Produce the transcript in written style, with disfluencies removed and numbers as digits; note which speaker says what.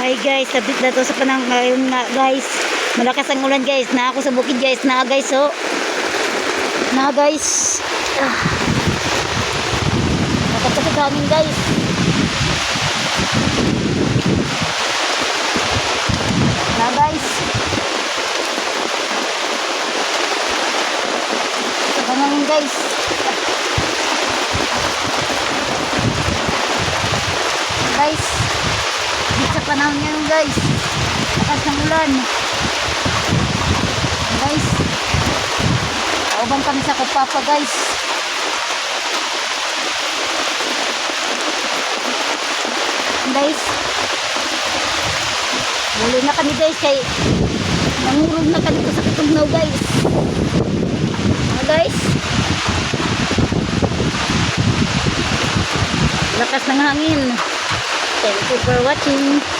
Speaker 1: Ay guys, sabit na to sa panahon ngayon nga guys. Malakas ang ulan guys. Na ako sa bukid guys. Na guys oh. Na guys. Nakapasok hangin guys. Na guys. Sa panahon guys. Guys. Sa panahon ngayon guys, lakas ng ulan guys, kauban kami sa Kapapa guys. Guys, muli na kami guys kay nangurog na kami sa Katugnaw guys. Guys, lakas ng hangin. Thank you for watching.